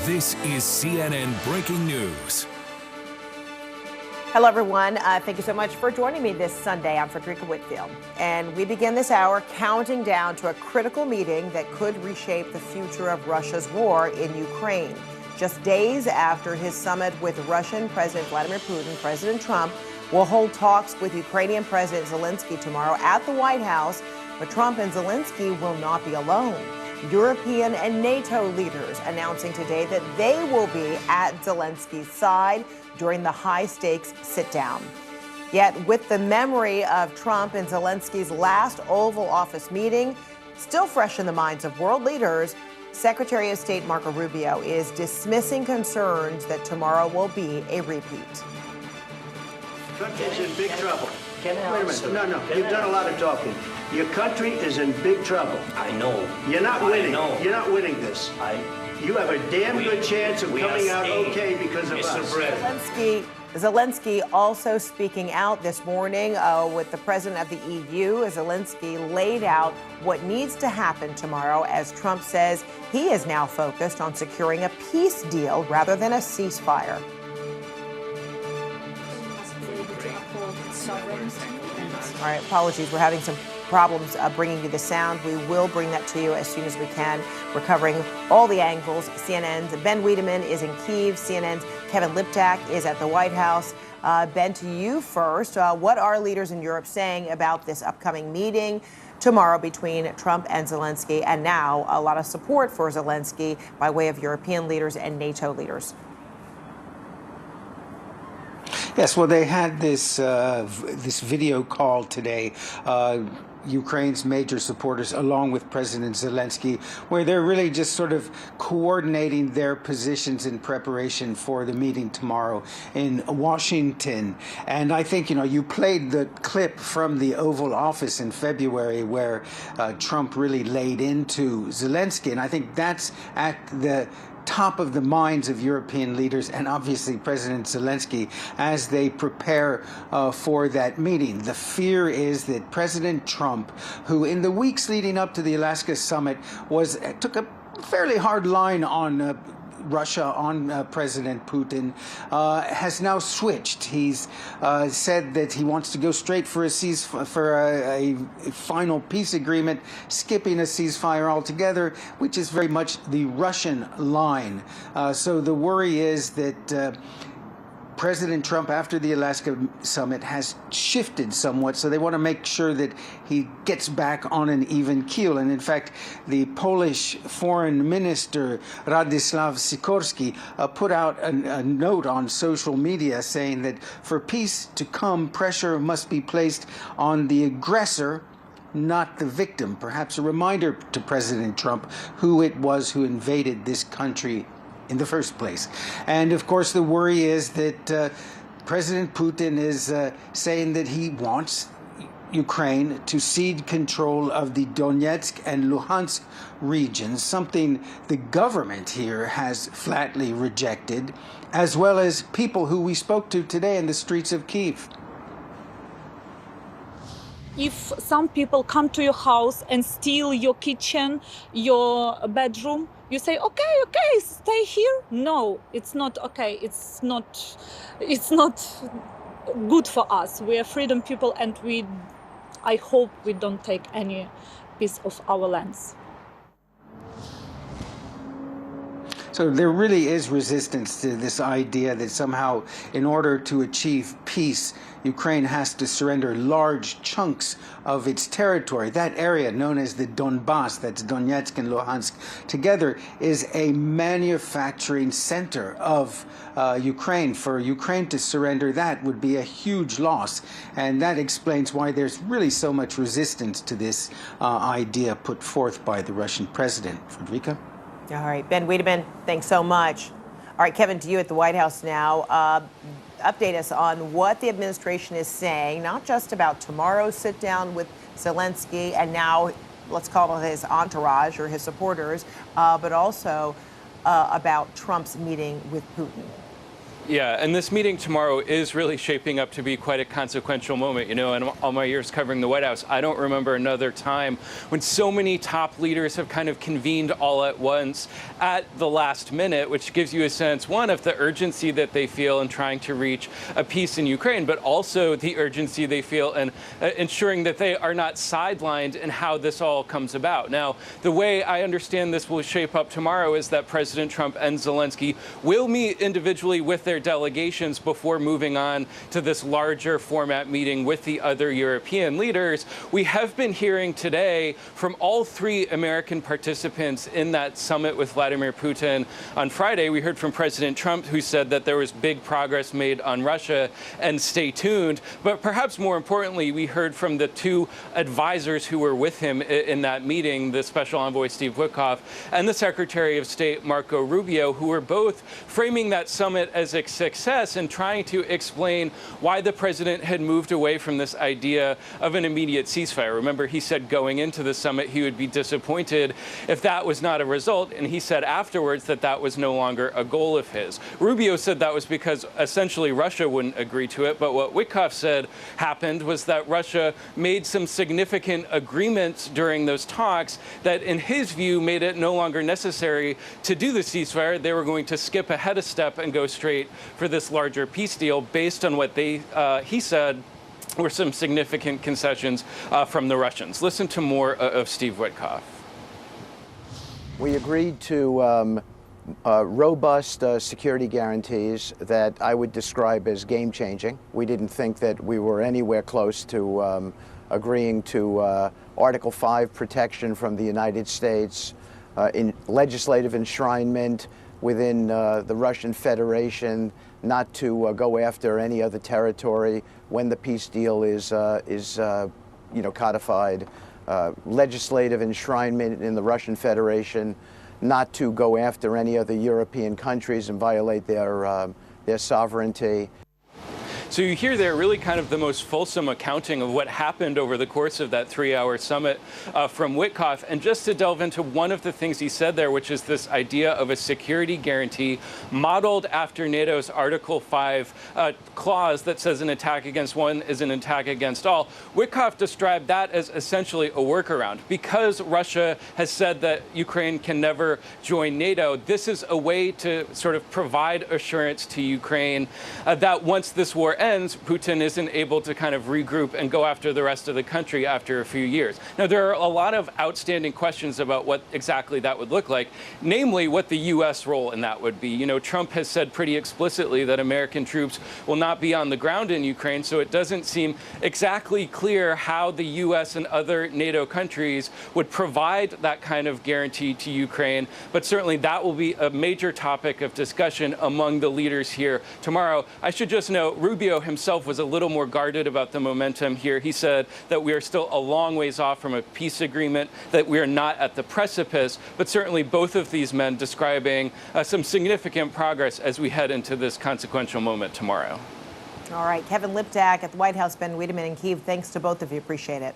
This is CNN Breaking News. Hello, everyone. Thank you so much for joining me this Sunday. I'm Frederica Whitfield. And we begin this hour counting down to a critical meeting that could reshape the future of Russia's war in Ukraine. Just days after his summit with Russian President Vladimir Putin, President Trump will hold talks with Ukrainian President Zelensky tomorrow at the White House. But Trump and Zelensky will not be alone. European and NATO leaders announcing today that they will be at Zelensky's side during the high-stakes sit-down. Yet, with the memory of Trump and Zelensky's last Oval Office meeting still fresh in the minds of world leaders, Secretary of State Marco Rubio is dismissing concerns that tomorrow will be a repeat. The country is in big trouble. Wait a minute. No. You've done a lot of talking. Your country is in big trouble. I know. You're not winning. I know. You're not winning this. You have a damn good chance of coming out okay because of us. Zelensky also speaking out this morning with the president of the EU. Zelensky laid out what needs to happen tomorrow as Trump says he is now focused on securing a peace deal rather than a ceasefire. All right, apologies. We're having some problems bringing you the sound. We will bring that to you as soon as we can. We're covering all the angles. CNN's Ben Wiedemann is in Kyiv. CNN's Kevin Liptak is at the White House. Ben, to you first. What are leaders in Europe saying about this upcoming meeting tomorrow between Trump and Zelensky? And now a lot of support for Zelensky by way of European leaders and NATO leaders. Yes, well, they had this video call today, Ukraine's major supporters, along with President Zelensky, where they're really just sort of coordinating their positions in preparation for the meeting tomorrow in Washington. And I think, you played the clip from the Oval Office in February where Trump really laid into Zelensky. And I think that's at the top of the minds of European leaders and obviously President Zelensky as they prepare for that meeting. The fear is that President Trump, who in the weeks leading up to the Alaska summit took a fairly hard line on Russia, on President Putin, has now switched. He's said that he wants to go straight for a final peace agreement, skipping a ceasefire altogether, which is very much the Russian line. So the worry is that President Trump, after the Alaska summit, has shifted somewhat, so they want to make sure that he gets back on an even keel. And in fact, the Polish foreign minister, Radoslaw Sikorski, put out a note on social media saying that for peace to come, pressure must be placed on the aggressor, not the victim. Perhaps a reminder to President Trump who it was who invaded this country in the first place. And of course, the worry is that President Putin is saying that he wants Ukraine to cede control of the Donetsk and Luhansk regions, something the government here has flatly rejected, as well as people who we spoke to today in the streets of Kyiv. If some people come to your house and steal your kitchen, your bedroom, you say, okay, stay here. No, it's not okay. It's not good for us. We are freedom people, and I hope we don't take any piece of our lands. So there really is resistance to this idea that somehow, in order to achieve peace, Ukraine has to surrender large chunks of its territory. That area known as the Donbass, that's Donetsk and Luhansk, together is a manufacturing center of Ukraine. For Ukraine to surrender that would be a huge loss. And that explains why there's really so much resistance to this idea put forth by the Russian president. Frederica? All right, Ben Wiedemann, thanks so much. All right, Kevin, to you at the White House now. Update us on what the administration is saying, not just about tomorrow's sit down with Zelensky and now, let's call it his entourage or his supporters, but also about Trump's meeting with Putin. Yeah, and this meeting tomorrow is really shaping up to be quite a consequential moment. You know, in all my years covering the White House, I don't remember another time when so many top leaders have kind of convened all at once at the last minute, which gives you a sense, one, of the urgency that they feel in trying to reach a peace in Ukraine, but also the urgency they feel in ensuring that they are not sidelined in how this all comes about. Now, the way I understand this will shape up tomorrow is that President Trump and Zelensky will meet individually with their delegations before moving on to this larger format meeting with the other European leaders. We have been hearing today from all three American participants in that summit with Vladimir Putin on Friday. We heard from President Trump, who said that there was big progress made on Russia and stay tuned. But perhaps more importantly, we heard from the two advisors who were with him in that meeting, the Special Envoy Steve Witkoff and the Secretary of State Marco Rubio, who were both framing that summit as a success and trying to explain why the president had moved away from this idea of an immediate ceasefire. Remember, he said going into the summit he would be disappointed if that was not a result, and he said afterwards that that was no longer a goal of his. Rubio said that was because essentially Russia wouldn't agree to it, but what Witkoff said happened was that Russia made some significant agreements during those talks that, in his view, made it no longer necessary to do the ceasefire. They were going to skip ahead a step and go straight for this larger peace deal based on what he said were some significant concessions from the Russians. Listen to more of Steve Witkoff. We agreed to robust security guarantees that I would describe as game-changing. We didn't think that we were anywhere close to agreeing to Article 5 protection from the United States, in legislative enshrinement within the Russian Federation, not to go after any other territory when the peace deal is codified, legislative enshrinement in the Russian Federation, not to go after any other European countries and violate their sovereignty. So you hear there really kind of the most fulsome accounting of what happened over the course of that 3-hour summit from Witkoff. And just to delve into one of the things he said there, which is this idea of a security guarantee modeled after NATO's Article 5 clause that says an attack against one is an attack against all. Witkoff described that as essentially a workaround. Because Russia has said that Ukraine can never join NATO, this is a way to sort of provide assurance to Ukraine that once this war ends, Putin isn't able to kind of regroup and go after the rest of the country after a few years. Now, there are a lot of outstanding questions about what exactly that would look like, namely what the U.S. role in that would be. You know, Trump has said pretty explicitly that American troops will not be on the ground in Ukraine, so it doesn't seem exactly clear how the U.S. and other NATO countries would provide that kind of guarantee to Ukraine. But certainly that will be a major topic of discussion among the leaders here tomorrow. I should just note, Rubio himself was a little more guarded about the momentum here. He said that we are still a long ways off from a peace agreement, that we are not at the precipice, but certainly both of these men describing some significant progress as we head into this consequential moment tomorrow. All right, Kevin Liptak at the White House, Ben Wiedemann in Kyiv, thanks to both of you. Appreciate it.